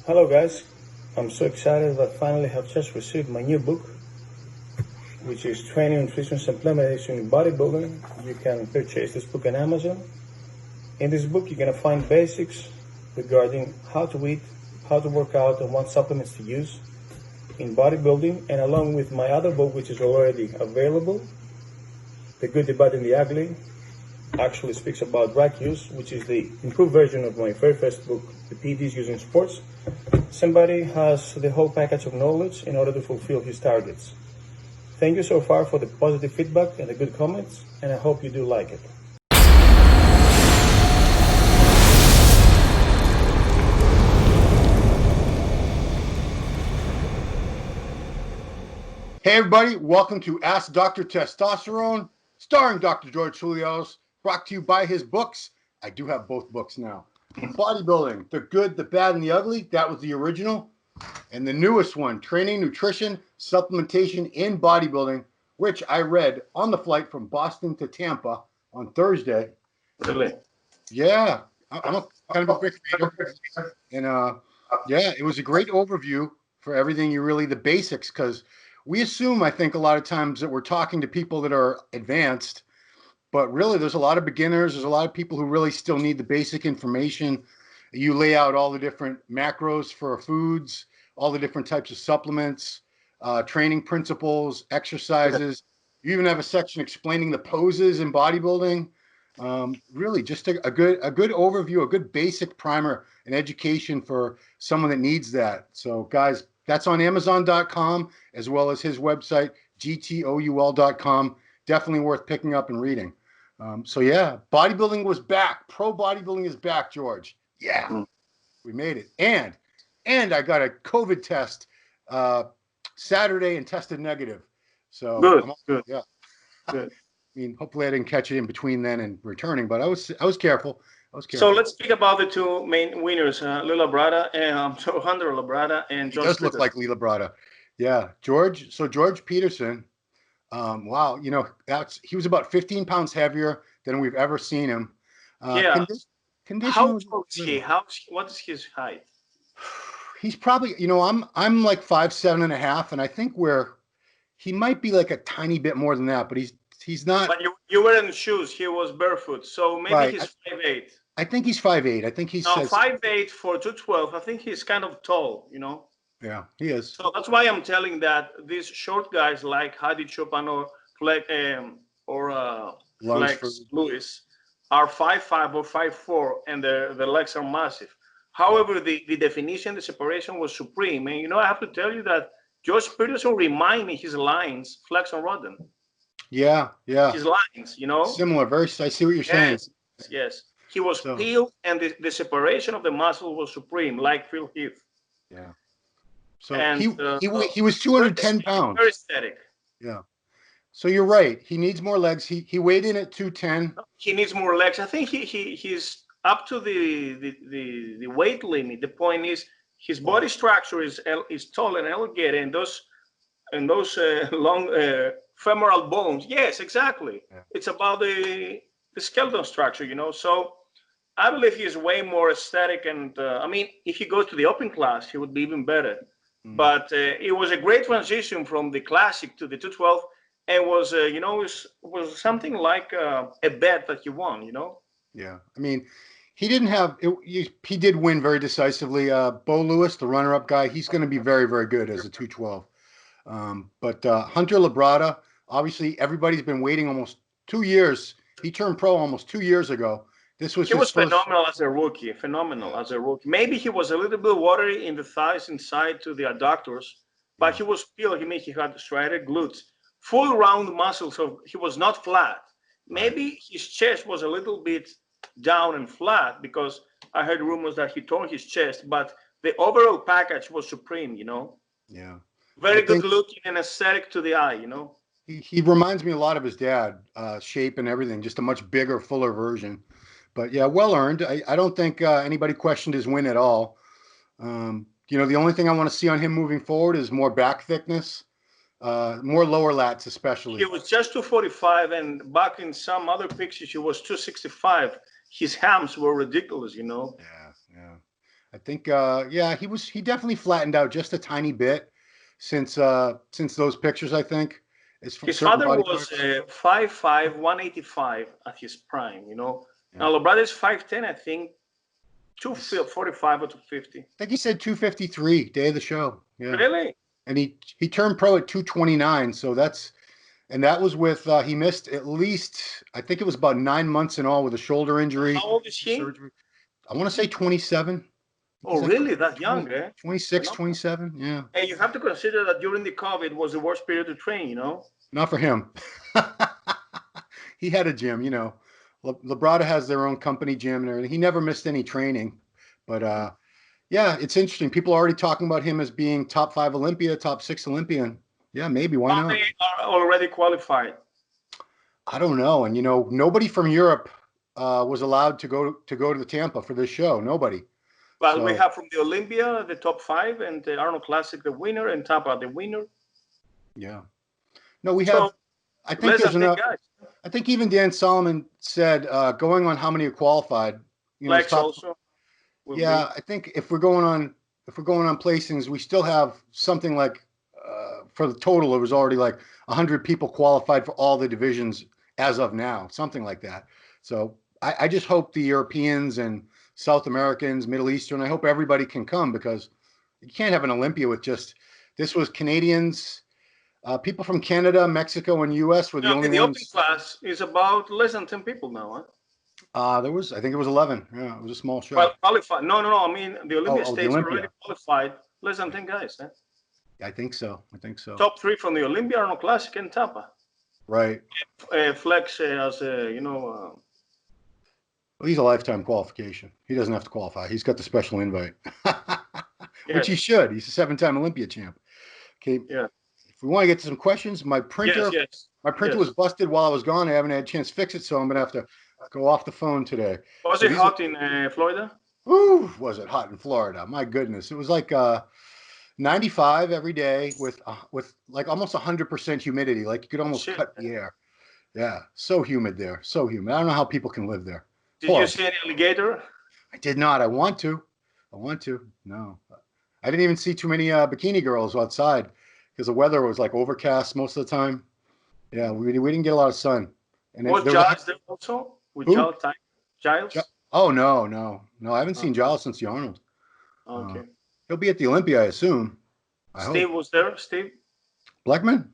Hello guys, I'm so excited that I finally have just received my new book, which is Training, Nutrition, Supplementation in Bodybuilding. You can purchase this book on Amazon. In this book, you're going to find basics regarding how to eat, how to work out, and what supplements to use in bodybuilding, and along with my other book, which is already available, The Good, the Bad, and the Ugly, actually speaks about drug use, which is the improved version of my very first book, The PEDs Used in Sports. Somebody has the whole package of knowledge in order to fulfill his targets. Thank you so far for the positive feedback and the good comments, and I hope you do like it. Hey everybody, welcome to Ask Dr. Testosterone, starring Dr. George Julios, brought to you by his books. I do have both books now. Bodybuilding, The Good, the Bad, and the Ugly, that was the original. And the newest one, Training, Nutrition, Supplementation in Bodybuilding, which I read on the flight from Boston to Tampa on Thursday. Really? Yeah, I'm kind of a quick reader. And yeah, it was a great overview for everything the basics, because we assume, I think, a lot of times that we're talking to people that are advanced, but really there's a lot of beginners. There's a lot of people who really still need the basic information. You lay out all the different macros for foods, all the different types of supplements, training principles, exercises. You even have a section explaining the poses in bodybuilding. Really just a good overview, a good basic primer and education for someone that needs that. So guys, that's on Amazon.com as well as his website, gtoul.com. Definitely worth picking up and reading. So yeah, bodybuilding was back. Pro bodybuilding is back, George. Yeah, we made it. And I got a COVID test Saturday and tested negative. So good. Yeah. Good. I mean, hopefully I didn't catch it in between then and returning, but I was careful. So let's speak about the two main winners, Labrada and Hunter Labrada and John. It does look like Labrada. Yeah, George. So George Peterson. Wow, he was about 15 pounds heavier than we've ever seen him. Yeah. Condition. How tall is he? What is his height? He's probably, I'm like 5'7.5", and I think he might be like a tiny bit more than that, but he's not. But you were in shoes. He was barefoot, so maybe right. He's 5'8". I think he's 5'8". I think he's 5'8" for 212. I think he's kind of tall, Yeah, he is. So that's why I'm telling that these short guys like Hadi Chopin or Flex Lewis are 5'5" or 5'4", and their legs are massive. However, the definition, the separation was supreme. And I have to tell you that George Peterson reminded me his lines, Flex and Rodden. Yeah. His lines, Similar, very. I see what you're saying. Yes. He was peeled, and the separation of the muscle was supreme, like Phil Heath. Yeah. So he was 210 pounds. Very aesthetic. Yeah. So you're right. He needs more legs. He weighed in at 210. He needs more legs. I think he's up to the weight limit. The point is his body structure is tall and elongated, and those long femoral bones. Yes, exactly. Yeah. It's about the skeleton structure, So I believe he's way more aesthetic, and if he goes to the open class, he would be even better. But it was a great transition from the classic to the 212, and was something like a bet that he won, Yeah, he didn't have he did win very decisively. Bo Lewis, the runner-up guy, he's going to be very, very good as a 212. But Hunter Labrada, obviously everybody's been waiting almost 2 years. He turned pro almost 2 years ago. He was phenomenal as a rookie. Maybe he was a little bit watery in the thighs inside to the adductors, but he was peeled. He had striated glutes, full round muscles, so he was not flat. Maybe his chest was a little bit down and flat, because I heard rumors that he tore his chest, but the overall package was supreme, Yeah. Very good looking and aesthetic to the eye, He reminds me a lot of his dad, shape and everything, just a much bigger, fuller version. But yeah, well earned. I don't think anybody questioned his win at all. The only thing I want to see on him moving forward is more back thickness, more lower lats especially. He was just 245, and back in some other pictures, he was 265. His hams were ridiculous, Yeah. I think, yeah, he definitely flattened out just a tiny bit since those pictures, I think. His Certain father body was parts. 5'5", 185 at his prime, you know. Yeah. Now Labrada is 5'10", I think, 245 or 250. I think he said 253 day of the show. Yeah. Really? And he turned pro at 229, so that was with he missed at least, I think it was about 9 months in all with a shoulder injury. How old is he? Surgery. I want to say 27. Oh, He's really? That 20, young, eh? 26, 27. Yeah. And you have to consider that during the COVID was the worst period to train, you know? Not for him. He had a gym, you know. Labrada has their own company gym and everything. He never missed any training. But yeah, it's interesting. People are already talking about him as being top 5 Olympia, top 6 Olympian. Yeah, maybe. Why How not? many are already qualified? I don't know. And, you know, nobody from Europe was allowed to go to the Tampa for this show. Nobody. Well, we have from the Olympia, the top 5, and the Arnold Classic, the winner, and Tampa, the winner. Yeah. No, we have. I think there's enough. I think even Dan Solomon said going on how many are qualified. You know, Flex also. Yeah, I think if we're going on placings, we still have something like for the total, it was already like 100 people qualified for all the divisions as of now, something like that. So I just hope the Europeans and South Americans, Middle Eastern, I hope everybody can come, because you can't have an Olympia with this was Canadians, people from Canada, Mexico, and U.S. were the only the ones. open class is about less than 10 people now, huh? I think it was 11. Yeah, it was a small show. Well, qualified. No. I mean, the Olympia states Olympia. already qualified less than 10 guys, huh? I think so. Top 3 from the Olympia, Arnold Classic, and Tampa. Right. Flex as you know. Well, he's a lifetime qualification. He doesn't have to qualify. He's got the special invite, which he should. He's a 7-time Olympia champ. Okay. Yeah. If we want to get to some questions, my printer was busted while I was gone. I haven't had a chance to fix it, so I'm gonna have to go off the phone today. Was it hot in Florida? Ooh, was it hot in Florida? My goodness, it was like 95 every day with like almost 100% humidity. Like you could almost cut the air. Yeah, so humid there. So humid. I don't know how people can live there. Did you see any alligator? I did not. I want to. No. I didn't even see too many bikini girls outside because the weather was like overcast most of the time. Yeah, we didn't get a lot of sun. And was Giles there also? With Giles? Oh, no. I haven't seen Giles since the Arnold. Okay. He'll be at the Olympia, I assume. Steve was there? Steve? Blackman?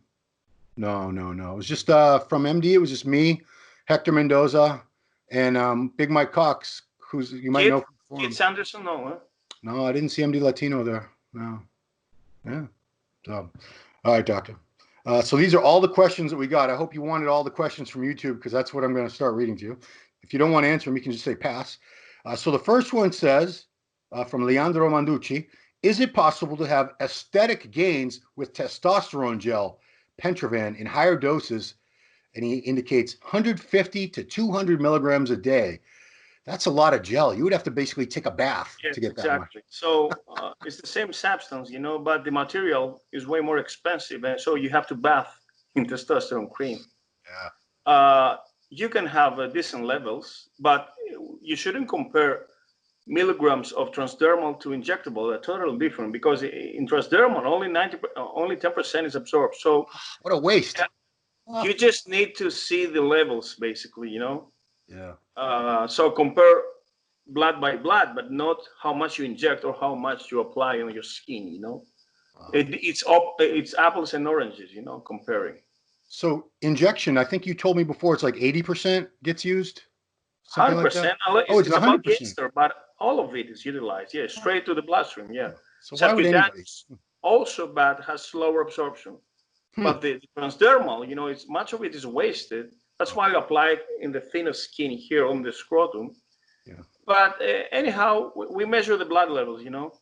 No. It was just from MD. It was just me, Hector Mendoza, and Big Mike Cox, who's you might know from Kid Sanderson, no, huh? No, I didn't see MD Latino there. No. Yeah. So, all right, Doctor. So these are all the questions that we got. I hope you wanted all the questions from YouTube, because that's what I'm going to start reading to you. If you don't want to answer them, you can just say pass. So the first one says, from Leandro Manducci, is it possible to have aesthetic gains with testosterone gel, Pentravan, in higher doses? And he indicates 150 to 200 milligrams a day. That's a lot of gel. You would have to basically take a bath to get that much. So it's the same substance, you know, but the material is way more expensive. And so you have to bath in testosterone cream. Yeah. You can have decent levels, but you shouldn't compare milligrams of transdermal to injectable. They're totally different, because in transdermal, only 10% is absorbed. So what a waste. You just need to see the levels, basically, you know? Yeah. So compare blood by blood, but not how much you inject or how much you apply on your skin, you know? It's apples and oranges, you know, comparing. So injection, I think you told me before, it's like 80% gets used? 100%. Like it's about ester, but all of it is utilized, straight to the bloodstream, So why would anybody? Also bad, has slower absorption. But the transdermal, you know, much of it is wasted. That's why we apply it in the thinner skin here on the scrotum. Yeah. But anyhow, we measure the blood levels, you know.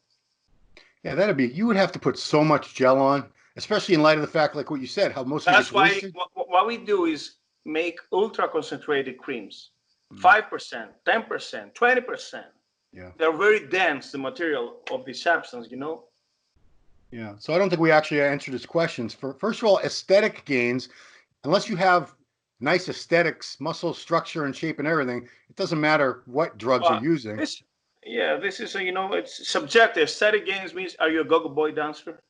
Yeah, you would have to put so much gel on, especially in light of the fact, like what you said, how most of That's why what we do is make ultra concentrated creams, 5%, 10%, 20%. Yeah. They're very dense, the material of the substance, you know. Yeah, so I don't think we actually answered his questions. First of all, aesthetic gains, unless you have nice aesthetics, muscle structure and shape and everything, it doesn't matter what drugs you're using. Yeah, this is, it's subjective. Static gains means, are you a go-go boy dancer?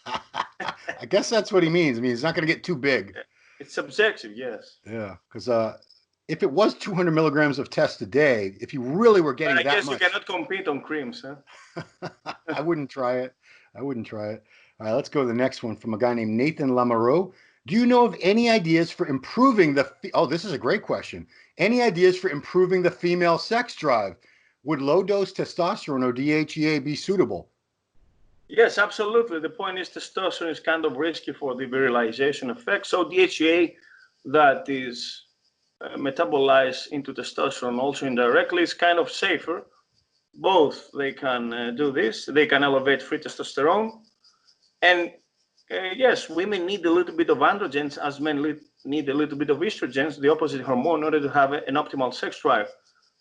I guess that's what he means. I mean, he's not going to get too big. It's subjective, yes. Yeah, because if it was 200 milligrams of test a day, if you really were getting But I that guess much, you cannot compete on creams, huh? I wouldn't try it. I wouldn't try it. All right, let's go to the next one from a guy named Nathan Lamoureux. Do you know of any ideas for improving the? Oh, this is a great question. Any ideas for improving the female sex drive? Would low dose testosterone or DHEA be suitable? Yes, absolutely. The point is testosterone is kind of risky for the virilization effect. So DHEA that is metabolized into testosterone also indirectly is kind of safer. Both, they can do this. They can elevate free testosterone. And yes, women need a little bit of androgens as men need a little bit of estrogens, the opposite hormone, in order to have an optimal sex drive.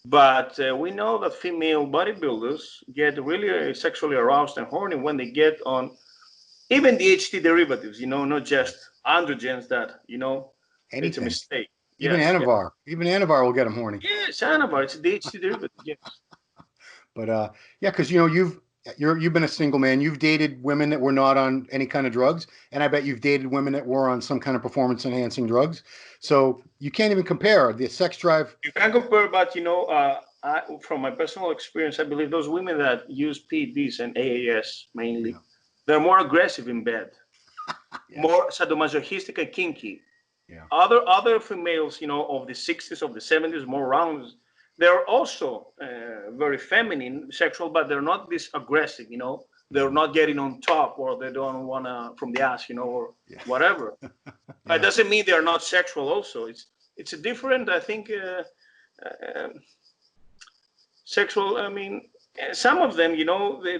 But we know that female bodybuilders get really sexually aroused and horny when they get on even DHT derivatives, not just androgens that, it's a Anything, mistake. even Yes. Anavar. Even Anavar will get them horny. Yes, Anavar, it's a DHT derivative, yes. But yeah, because you've been a single man. You've dated women that were not on any kind of drugs, and I bet you've dated women that were on some kind of performance enhancing drugs. So you can't even compare the sex drive. You can compare, but from my personal experience, I believe those women that use PEDs and AAS mainly, Yeah. they're more aggressive in bed, Yeah. more sadomasochistic and kinky. Yeah. Other females, of the 60s, of the 70s, more round, they're also very feminine, sexual, but they're not this aggressive. They're not getting on top, or they don't wanna from the ass, or Yeah. whatever. Yeah. It doesn't mean they're not sexual. Also, it's a different, I think, sexual. I mean, some of them,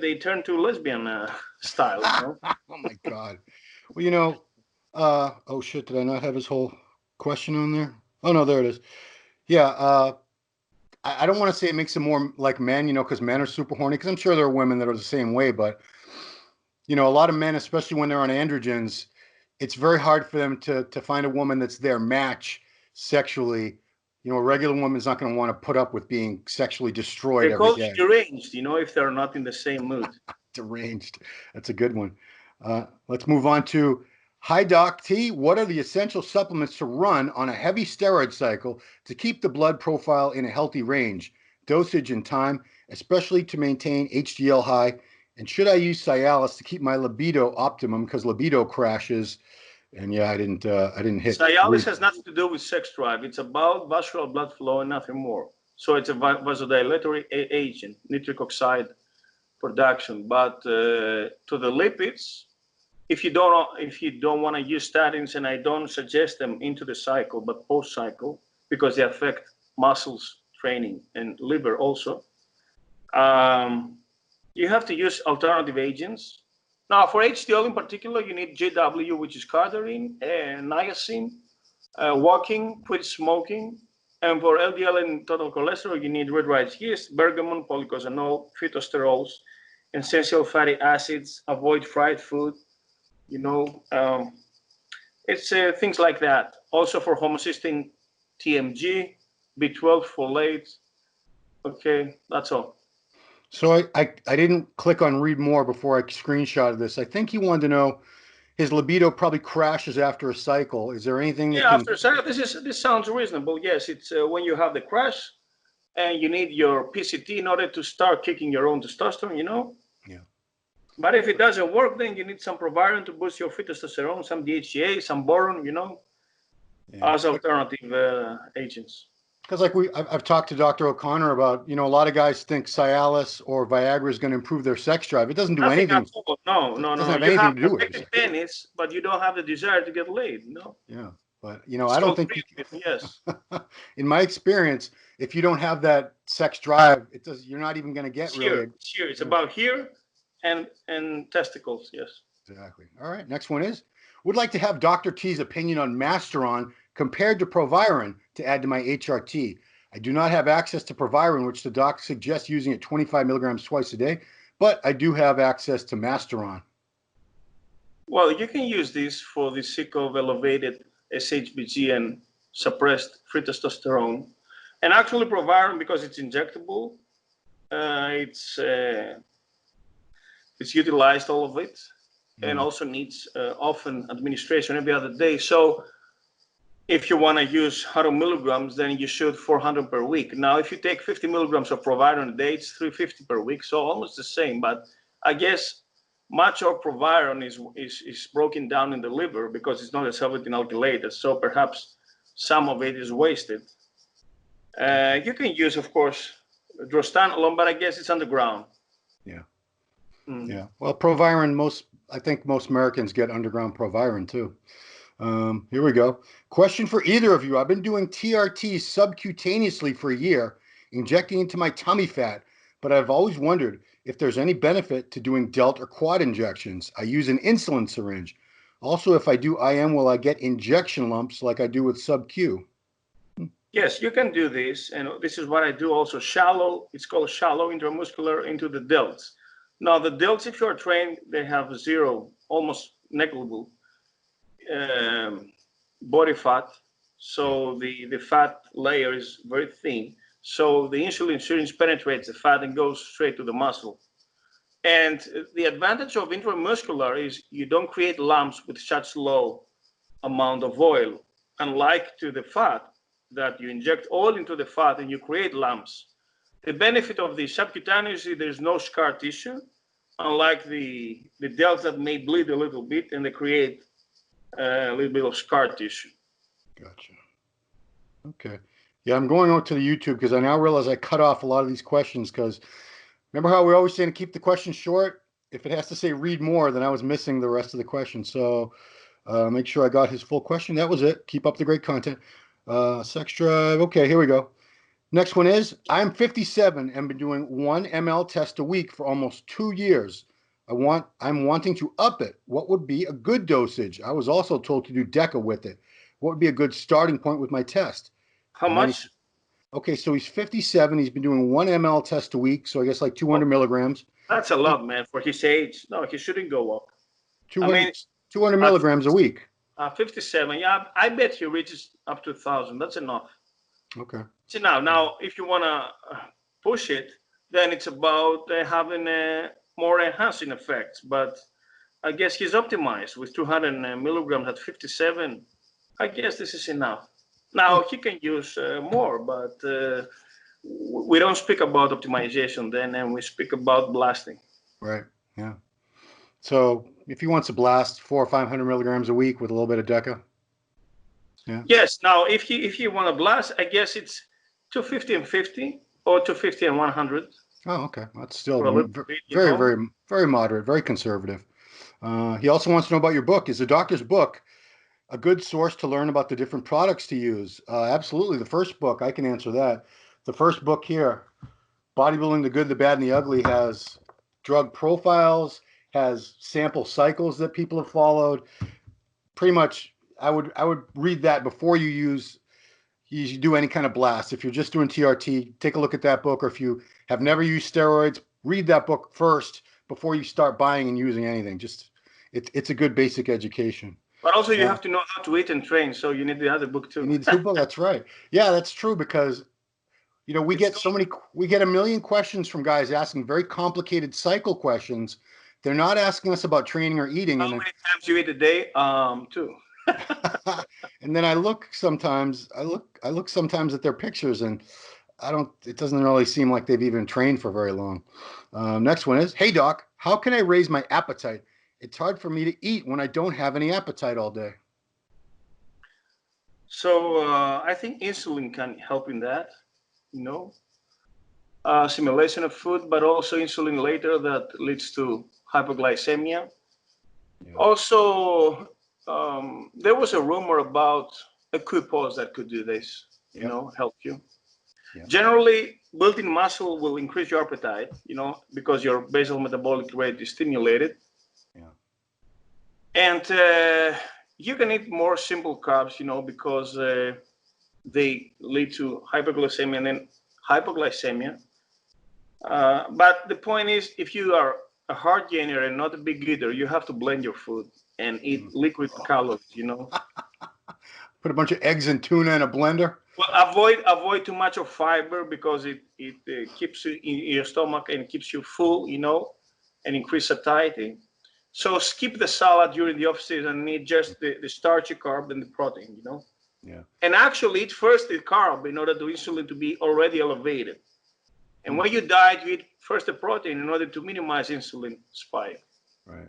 they turn to lesbian style. Oh my God. Well, oh shit, did I not have his whole question on there? Oh no, there it is. Yeah, I don't want to say it makes them more like men, because men are super horny, because I'm sure there are women that are the same way, but a lot of men, especially when they're on androgens, it's very hard for them to find a woman that's their match sexually. A regular woman's not going to want to put up with being sexually destroyed They're every called day. deranged, if they're not in the same mood. Deranged. That's a good one. Let's move on to hi, Doc.T. What are the essential supplements to run on a heavy steroid cycle to keep the blood profile in a healthy range, dosage and time, especially to maintain HDL high? And should I use Cialis to keep my libido optimum because libido crashes? And yeah, I didn't hit. Cialis has nothing to do with sex drive. It's about vascular blood flow and nothing more. So it's a vasodilatory agent, nitric oxide production. But to the lipids, if you don't want to use statins, and I don't suggest them into the cycle, but post cycle, because they affect muscles training and liver also. You have to use alternative agents. Now, for HDL in particular, you need JW, which is cardarine, and niacin, walking, quit smoking. And for LDL and total cholesterol, you need red rice yeast, bergamot, polycosanol, phytosterols, essential fatty acids, avoid fried food. It's things like that. Also for homocysteine, TMG, B12, folate. Okay, that's all. So I didn't click on read more before I screenshotted this. I think he wanted to know his libido probably crashes after a cycle. Is there anything that after a cycle, this sounds reasonable. Yes, it's when you have the crash and you need your PCT in order to start kicking your own testosterone, Yeah. But if it doesn't work, then you need some Proviron to boost your free testosterone, some DHEA, some boron, as alternative agents. Because I've talked to Dr. O'Connor about, a lot of guys think Cialis or Viagra is going to improve their sex drive. It doesn't do anything. No. It doesn't have anything to do with it. Penis, but you don't have the desire to get laid, Yeah, but I don't think. Yes. In my experience, if you don't have that sex drive, you're not even going to get really. Here. It's about here and testicles. Yes. Exactly. All right. Next one is, would like to have Dr. T's opinion on Masteron compared to Proviron to add to my HRT. I do not have access to Proviron, which the doc suggests using it 25 milligrams twice a day, but I do have access to Masteron. Well, you can use this for the sake of elevated SHBG and suppressed free testosterone. And actually Proviron, because it's injectable, it's utilized, all of it, and Mm. also needs often administration every other day. So if you want to use 100 milligrams, then you should 400 per week. Now, if you take 50 milligrams of Proviron a day, it's 350 per week, so almost the same. But I guess much of Proviron is broken down in the liver because it's not a 17 alkylated, so perhaps some of it is wasted. You can use, of course, drostanolone, but I guess it's underground. Yeah. Mm. Yeah. Well, Proviron, I think most Americans get underground Proviron too. Here we go. Question for either of you. I've been doing TRT subcutaneously for a year, injecting into my tummy fat, but I've always wondered if there's any benefit to doing delt or quad injections. I use an insulin syringe. Also, if I do IM, will I get injection lumps like I do with sub-Q? Yes, you can do this, and this is what I do also. Shallow, it's called shallow intramuscular into the delts. Now, the delts, if you're trained, they have zero, almost negligible body fat, so the fat layer is very thin, so the insulin syringe penetrates the fat and goes straight to the muscle. And the advantage of intramuscular is you don't create lumps with such low amount of oil, unlike to the fat that you inject oil into the fat and you create lumps. The benefit of the subcutaneous is there's no scar tissue, unlike the delts that may bleed a little bit and they create a little bit of scar tissue. Gotcha. Okay. Yeah, I'm going on to the YouTube because I now realize I cut off a lot of these questions because remember how we're always saying to keep the questions short? If it has to say read more, then I was missing the rest of the question. So make sure I got his full question. That was it. Keep up the great content. Sex drive. Okay, here we go. Next one is, I'm 57 and been doing 1 ml test a week for almost 2 years. I'm wanting to up it. What would be a good dosage? I was also told to do DECA with it. What would be a good starting point with my test? How much? Okay, so he's 57. He's been doing 1 ml test a week, so I guess like 200 milligrams. That's a lot, man, for his age. No, he shouldn't go up. 200 milligrams a week. 57. Yeah, I bet he reaches up to 1,000. That's enough. Okay. See, now, if you want to push it, then it's about having more enhancing effects. But I guess he's optimized with 200 milligrams at 57. I guess this is enough. Now, he can use more, but we don't speak about optimization then, and we speak about blasting. Right. Yeah. So if he wants to blast 400 or 500 milligrams a week with a little bit of DECA. Yeah. Yes. Now, if you want to blast, I guess it's 250 and 50 or 250 and 100. Oh, okay. That's still very moderate, very conservative. He also wants to know about your book. Is the doctor's book a good source to learn about the different products to use? Absolutely. The first book, I can answer that. The first book here, Bodybuilding the Good, the Bad, and the Ugly, has drug profiles, has sample cycles that people have followed. Pretty much, I would read that before you do any kind of blast. If you're just doing TRT, take a look at that book. Or if you have never used steroids, read that book first before you start buying and using anything. Just it's a good basic education. But also you have to know how to eat and train, so you need the other book too. You need two books. That's right. Yeah, that's true because we get a million questions from guys asking very complicated cycle questions. They're not asking us about training or eating. How many times you eat a day? 2. And then I look sometimes at their pictures and it doesn't really seem like they've even trained for very long. Next one is, hey doc, how can I raise my appetite? It's hard for me to eat when I don't have any appetite all day. So I think insulin can help in that, assimilation of food, but also insulin later that leads to hypoglycemia. Yeah. Also, there was a rumor about a quick-pause that could do this, help you. Yeah. Generally, building muscle will increase your appetite, because your basal metabolic rate is stimulated. Yeah. And you can eat more simple carbs, because they lead to hyperglycemia and then hypoglycemia. But the point is, if you are a hard gainer and not a big eater, you have to blend your food and eat liquid calories, Put a bunch of eggs and tuna in a blender. Well, avoid too much of fiber because it keeps you in your stomach and keeps you full, and increase satiety. So skip the salad during the off season and eat just the starchy carb and the protein, Yeah. And actually eat first the carb in order to insulin to be already elevated. And when you diet, you eat first the protein in order to minimize insulin spike. Right.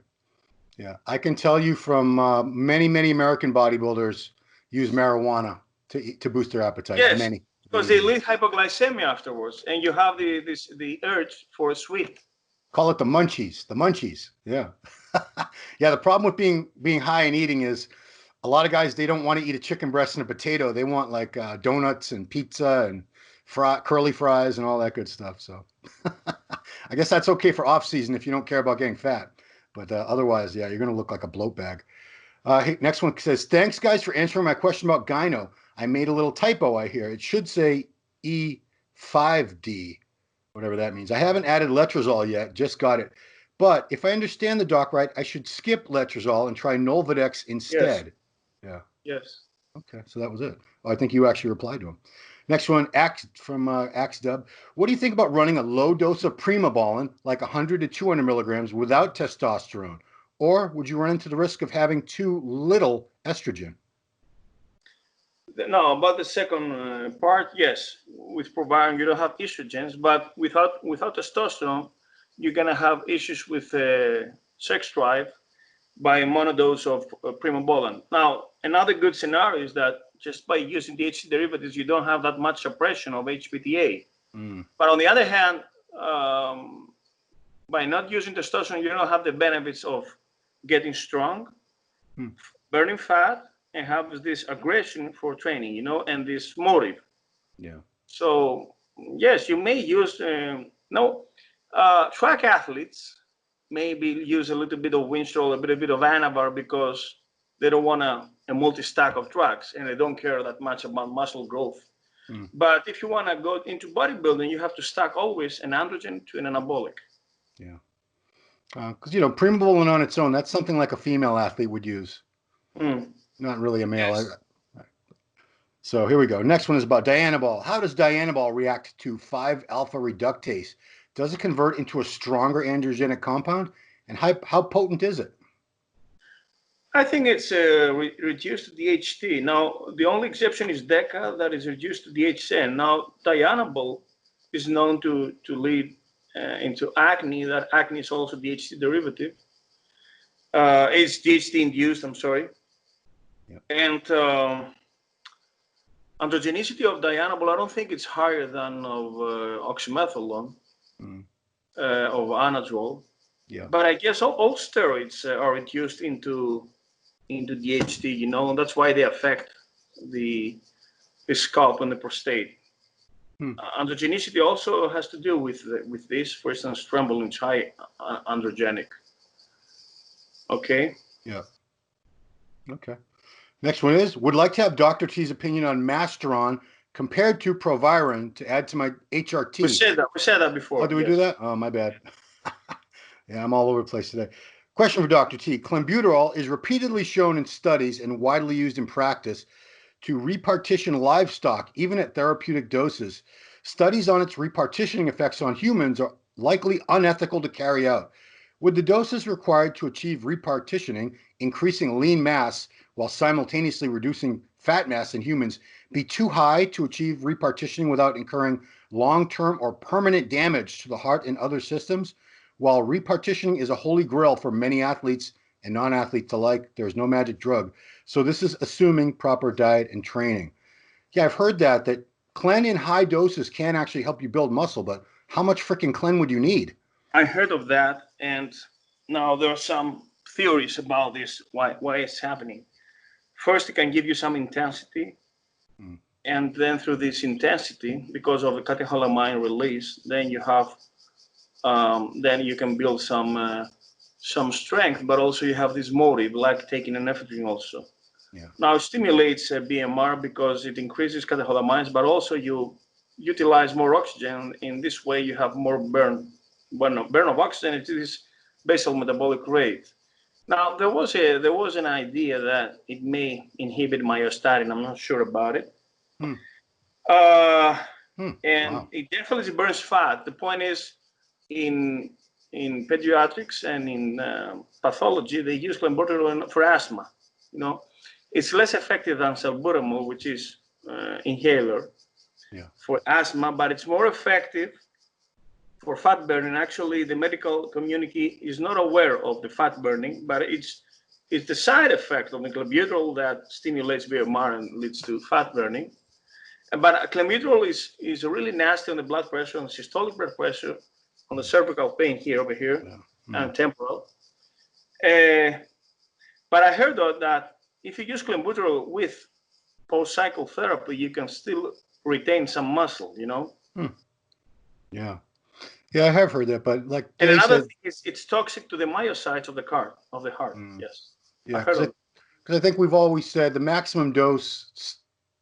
Yeah. I can tell you from many, many American bodybuilders use marijuana to boost their appetite. Yes, Many. because they lead hypoglycemia afterwards, and you have the urge for a sweet. Call it the munchies. The munchies. Yeah. Yeah. The problem with being high and eating is a lot of guys, they don't want to eat a chicken breast and a potato. They want like donuts and pizza and curly fries and all that good stuff. So I guess that's okay for off season if you don't care about getting fat. But otherwise, yeah, you're going to look like a bloat bag. Hey, next one says, thanks, guys, for answering my question about gyno. I made a little typo, I hear. It should say E5D, whatever that means. I haven't added letrozole yet, just got it. But if I understand the doc right, I should skip letrozole and try Nolvadex instead. Yes. Yeah. Yes. Okay, so that was it. Oh, I think you actually replied to him. Next one, from AxeDub. What do you think about running a low dose of Primobolan, like 100 to 200 milligrams, without testosterone? Or would you run into the risk of having too little estrogen? No, about the second part, yes. With Proviron, you don't have estrogens, but without testosterone, you're gonna have issues with sex drive by a monodose of Primobolan. Now, another good scenario is that just by using DHC derivatives, you don't have that much suppression of HPTA. But on the other hand, by not using testosterone, you don't have the benefits of getting strong, burning fat, and have this aggression for training, and this motive. Yeah. So yes, you may use track athletes maybe use a little bit of Winstrol, a bit of Anavar because they don't want a multi-stack of drugs and they don't care that much about muscle growth. But if you want to go into bodybuilding, you have to stack always an androgen to an anabolic. Yeah. Because, Primobolan on its own, that's something like a female athlete would use. Not really a male. Yes. So here we go. Next one is about diannaball. How does diannaball react to 5-alpha reductase? Does it convert into a stronger androgenic compound? And how potent is it? I think it's reduced to DHT. Now, the only exception is DECA that is reduced to DHN. Now, diannaball is known to lead into acne. That acne is also DHT derivative. It's DHT induced, I'm sorry. Yep. And androgenicity of diannaball, I don't think it's higher than of oxymethylone, of anadrol. Yeah. But I guess all steroids are reduced into DHT, and that's why they affect the scalp and the prostate. Androgenicity also has to do with this. For instance, Trembling is high androgenic. Okay. Yeah. Okay. Next one is, would like to have Dr. T's opinion on Masteron compared to Proviron to add to my HRT. We said that before. Oh, did we do that? Oh, my bad. Yeah, I'm all over the place today. Question for Dr. T. Clenbuterol is repeatedly shown in studies and widely used in practice to repartition livestock, even at therapeutic doses. Studies on its repartitioning effects on humans are likely unethical to carry out. Would the doses required to achieve repartitioning, increasing lean mass while simultaneously reducing fat mass in humans, be too high to achieve repartitioning without incurring long-term or permanent damage to the heart and other systems? While repartitioning is a holy grail for many athletes and non-athletes alike, there's no magic drug. So this is assuming proper diet and training. Yeah, I've heard that Clen in high doses can actually help you build muscle, but how much freaking Clen would you need? I heard of that, and now there are some theories about this, why it's happening. First, it can give you some intensity, and then through this intensity, because of the catecholamine release, then you have, then you can build some strength, but also you have this motive, like taking an ephedrine also. Yeah. Now it stimulates BMR because it increases catecholamines, but also you utilize more oxygen. In this way, you have more burn of oxygen. It is basal metabolic rate. Now there was an idea that it may inhibit myostatin. I'm not sure about it. And Wow. it definitely burns fat. The point is, in pediatrics and in pathology, they use clenbuterol for asthma. You know, it's less effective than salbutamol, which is inhaler for asthma, but it's more effective for fat burning. Actually, the medical community is not aware of the fat burning, but it's the side effect of the clenbuterol that stimulates VMR and leads to fat burning. But clenbuterol is really nasty on the blood pressure, on systolic blood pressure, on the cervical pain over here, and temporal. But I heard that if you use clenbuterol with post-cycle therapy, you can still retain some muscle, you know? Yeah. Yeah, I have heard that, but like And Dave another said, thing is it's toxic to the myocytes of the heart. Yes. yeah, because I think we've always said the maximum dose,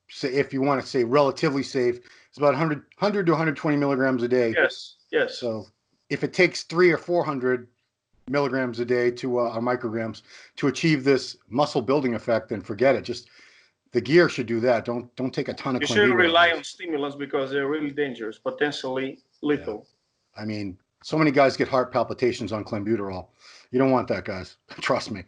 say, if you want to say relatively safe, is about 100 to 120 milligrams a day. Yes. So if it takes 300 or 400 milligrams a day to or micrograms to achieve this muscle building effect, then forget it. Just the gear should do that. Don't take a ton of. You shouldn't rely on stimulants because they're really dangerous, potentially lethal. I mean, so many guys get heart palpitations on clenbuterol. You don't want that, guys. Trust me.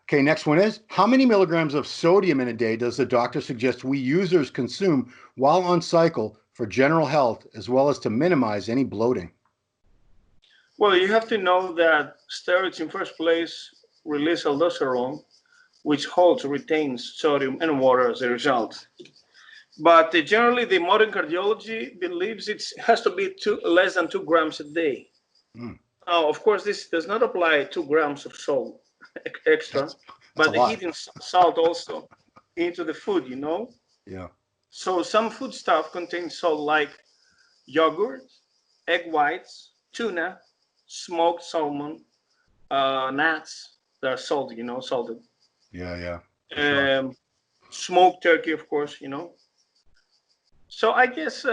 Okay, next one is, how many milligrams of sodium in a day does the doctor suggest we users consume while on cycle for general health, as well as to minimize any bloating? Well, you have to know that steroids in first place release aldosterone, which holds, retains sodium and water as a result. But generally, the modern cardiology believes it has to be less than 2 grams a day. Now, of course, this does not apply 2 grams of salt extra, but the heating salt also into the food, you know? Yeah. So some food stuff contains salt like yogurt, egg whites, tuna, smoked salmon, nuts that are salted, you know, salted. Yeah. Smoked turkey, of course, you know. So I guess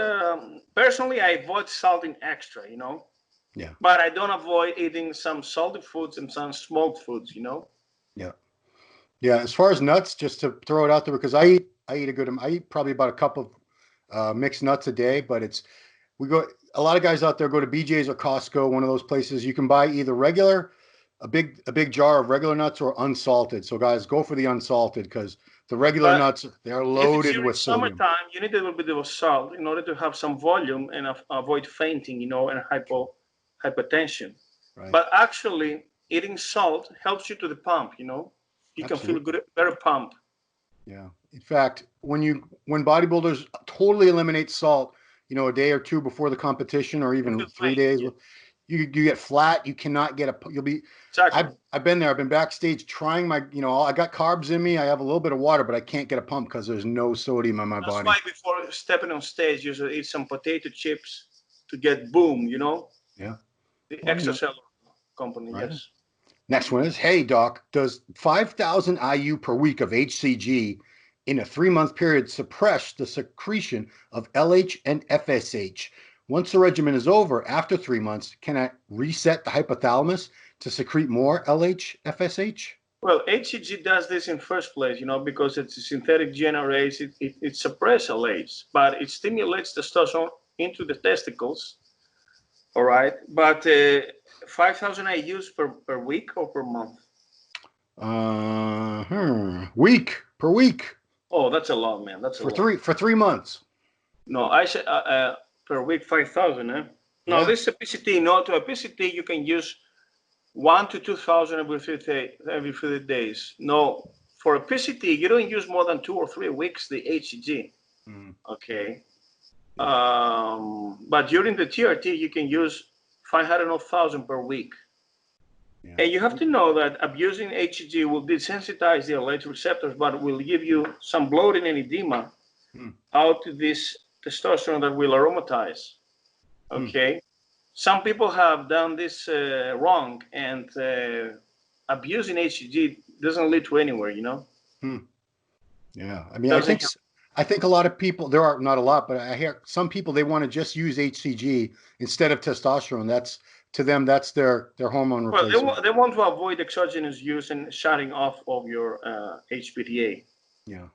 personally, I avoid salting extra, you know. Yeah. But I don't avoid eating some salty foods and some smoked foods, you know. Yeah. As far as nuts, just to throw it out there, because I eat probably about a cup of mixed nuts a day, but a lot of guys out there go to BJ's or Costco, one of those places. You can buy either a big jar of regular nuts or unsalted. So guys, go for the unsalted, because the regular nuts, they're loaded with sodium. Summertime, you need a little bit of salt in order to have some volume and avoid fainting, you know, and hypertension. Right. But actually, eating salt helps you to the pump, you know. You can feel good, better pump. Yeah. In fact, when bodybuilders totally eliminate salt, you know, a day or two before the competition, or even 3 days, you get flat. You cannot get you'll be. Exactly. I've been there. I've been backstage trying I got carbs in me. I have a little bit of water, but I can't get a pump because there's no sodium in my body. That's why before stepping on stage, you should eat some potato chips to get boom, you know? Yeah. The extracellular company, right. Yes. Next one is, hey, doc, does 5,000 IU per week of HCG in a 3-month period suppress the secretion of LH and FSH? Once the regimen is over, after 3 months, can I reset the hypothalamus to secrete more LH, FSH? Well, HCG does this in first place, you know, because it's a synthetic GnRH. It suppresses LH, but it stimulates testosterone into the testicles. All right, but 5,000 IUs per week or per month? Week per week. Oh, that's a lot, man. That's a lot. For 3 months. No, I said per week 5,000. No, this is a PCT. No, to a PCT you can use 1 to 2,000 every 3 days. No, for a PCT you don't use more than 2 or 3 weeks the HCG. Okay. But during the TRT, you can use 500 or 1,000 per week. Yeah. And you have to know that abusing HCG will desensitize the LH receptors, but will give you some bloating and edema out to this testosterone that will aromatize. Okay. Some people have done this wrong, and abusing HCG doesn't lead to anywhere, you know? Yeah. I mean, I think a lot of people, there are not a lot, but I hear some people, they want to just use HCG instead of testosterone. To them, that's their hormone replacement. Well, they want to avoid exogenous use and shutting off of your HPTA. Yeah,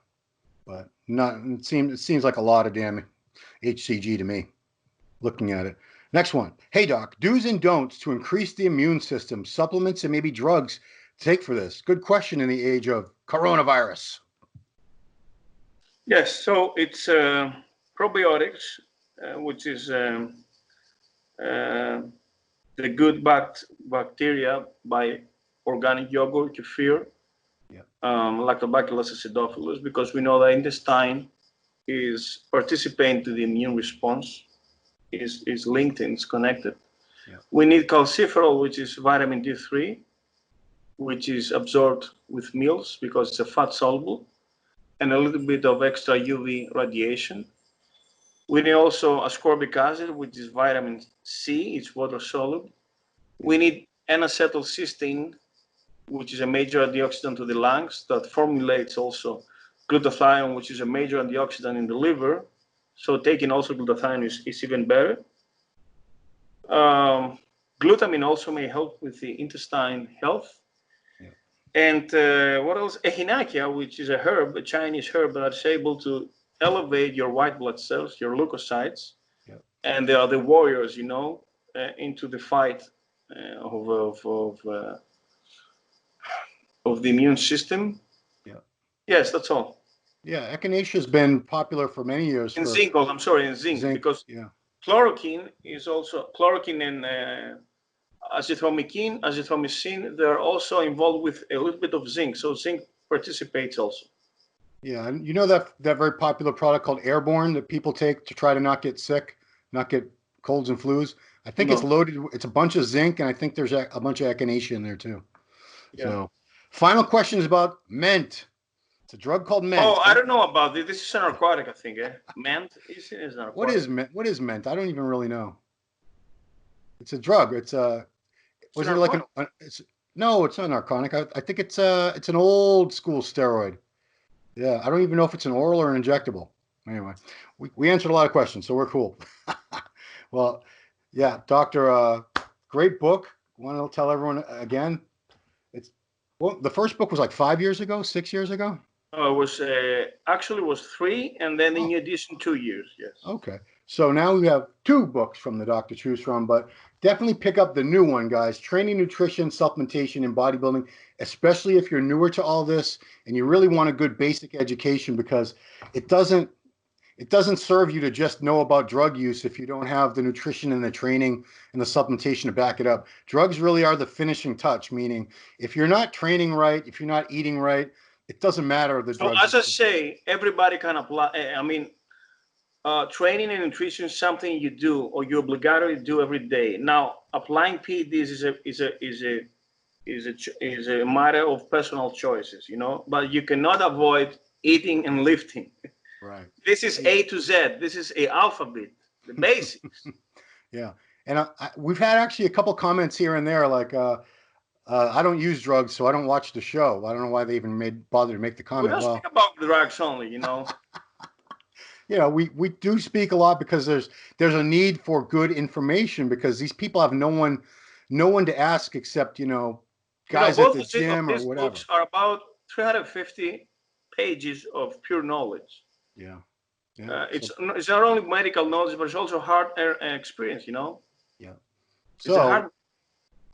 but it seems like a lot of damage. HCG to me, looking at it. Next one. Hey, Doc, do's and don'ts to increase the immune system, supplements and maybe drugs to take for this. Good question in the age of coronavirus. Yes, so it's probiotics, which is the good bacteria by organic yogurt, kefir, Lactobacillus acidophilus, because we know the intestine is participating to the immune response, is linked and is connected. Yeah. We need calciferol, which is vitamin D3, which is absorbed with meals because it's a fat soluble, and a little bit of extra UV radiation. We need also ascorbic acid, which is vitamin C, it's water soluble. We need N-acetylcysteine, which is a major antioxidant to the lungs that formulates also glutathione, which is a major antioxidant in the liver. So taking also glutathione is even better. Glutamine also may help with the intestine health. Yeah. And what else? Echinacea, which is a herb, a Chinese herb that is able to elevate your white blood cells, your leukocytes. Yeah. And they are the warriors, you know, into the fight of the immune system. Yeah. Yes, that's all. Yeah, echinacea has been popular for many years. In zinc, I'm sorry, in zinc, because chloroquine is also, chloroquine and azithromycin, they're also involved with a little bit of zinc. So zinc participates also. Yeah, and you know that very popular product called Airborne that people take to try to not get sick, not get colds and flus? I think it's loaded, it's a bunch of zinc, and I think there's a bunch of echinacea in there too. Yeah. So, final question is about ment. It's a drug called ment. Oh, I don't know about this. This is a narcotic, I think. Ment is narcotic. What is ment? What is ment? I don't even really know. It's a drug. It's a. Was it like an? No, it's not a narcotic. I think it's an old school steroid. Yeah, I don't even know if it's an oral or an injectable. Anyway, we answered a lot of questions, so we're cool. Well, yeah, Doctor, great book. Want to tell everyone again? The first book was like 5 years ago, 6 years ago. Oh, it was actually was 3, and then the new edition 2 years. Yes. Okay, so now we have 2 books from the doctor to choose from, but definitely pick up the new one, guys. Training, Nutrition, Supplementation, and Bodybuilding, especially if you're newer to all this and you really want a good basic education, because it doesn't serve you to just know about drug use if you don't have the nutrition and the training and the supplementation to back it up. Drugs really are the finishing touch, meaning if you're not training right, if you're not eating right, it doesn't matter. So as I say, everybody can apply. I mean, training and nutrition is something you do or you obligatory do every day. Now, applying PEDs is a matter of personal choices, you know. But you cannot avoid eating and lifting. Right. This is A to Z. This is a alphabet, the basics. Yeah, and we've had actually a couple comments here and there, like. I don't use drugs, so I don't watch the show. I don't know why they even bothered to make the comment. We don't speak about drugs only, you know. Yeah, we do speak a lot because there's a need for good information, because these people have no one to ask except, you know, guys at the gym or whatever. Books are about 350 pages of pure knowledge. Yeah. It's not only medical knowledge, but it's also hard experience, you know. Yeah. So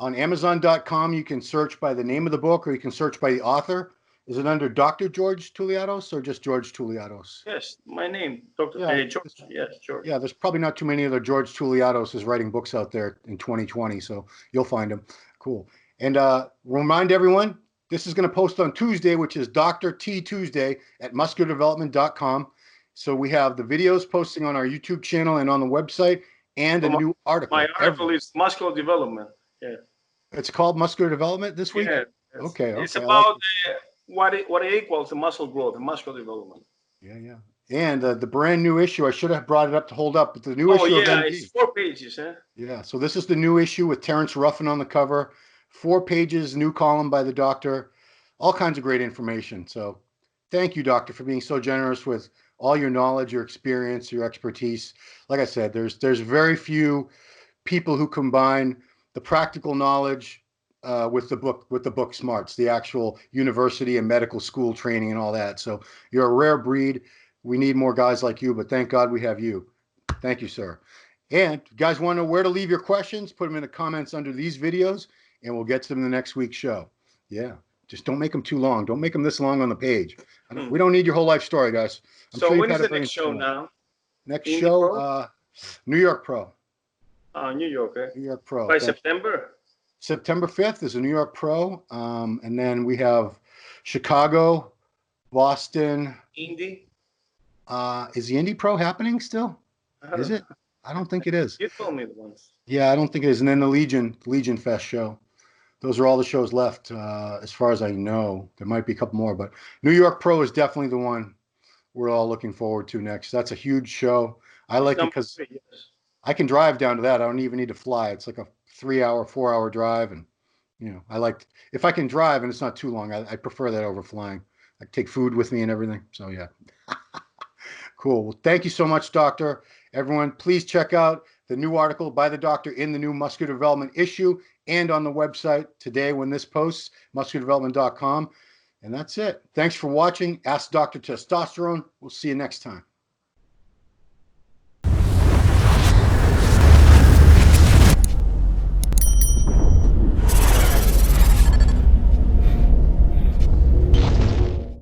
on Amazon.com, you can search by the name of the book, or you can search by the author. Is it under Dr. George Touliatos or just George Touliatos? Yes, my name, Dr. George. Yes, George. Yeah, there's probably not too many other George Touliatos is writing books out there in 2020, so you'll find them. Cool. And remind everyone, this is going to post on Tuesday, which is Dr.T Tuesday at musculardevelopment.com. So we have the videos posting on our YouTube channel and on the website, and a new article. My article is Muscular Development. Yeah. It's called Muscular Development this week? Yeah. Okay. It's about what it equals to muscle growth and muscular development. Yeah. And the brand new issue, I should have brought it up to hold up, but the new issue of MD. It's 4 pages, huh? Yeah, so this is the new issue with Terrence Ruffin on the cover. 4 pages, new column by the doctor. All kinds of great information. So thank you, doctor, for being so generous with all your knowledge, your experience, your expertise. Like I said, there's very few people who combine the practical knowledge with the book smarts, the actual university and medical school training and all that. So you're a rare breed. We need more guys like you, but thank God we have you. Thank you, sir. And if you guys want to know where to leave your questions, put them in the comments under these videos, and we'll get to them in the next week's show. Yeah, just don't make them too long. Don't make them this long on the page. We don't need your whole life story, guys. So when is the next show now? Next Indie show, Pro? New York Pro. New York, eh? New York Pro. By September? September 5th is a New York Pro. And then we have Chicago, Boston. Indy? Is the Indy Pro happening still? Is it? I don't think it is. You told me the ones. Yeah, I don't think it is. And then the Legion Fest show. Those are all the shows left, as far as I know. There might be a couple more, but New York Pro is definitely the one we're all looking forward to next. That's a huge show. I like it because I can drive down to that. I don't even need to fly. It's like a 3-hour, 4-hour drive. And, I like, if I can drive and it's not too long, I prefer that over flying. I take food with me and everything. So, yeah. Cool. Well, thank you so much, Doctor. Everyone, please check out the new article by the doctor in the new Muscular Development issue and on the website today when this posts, musculardevelopment.com. And that's it. Thanks for watching. Ask Dr. Testosterone. We'll see you next time.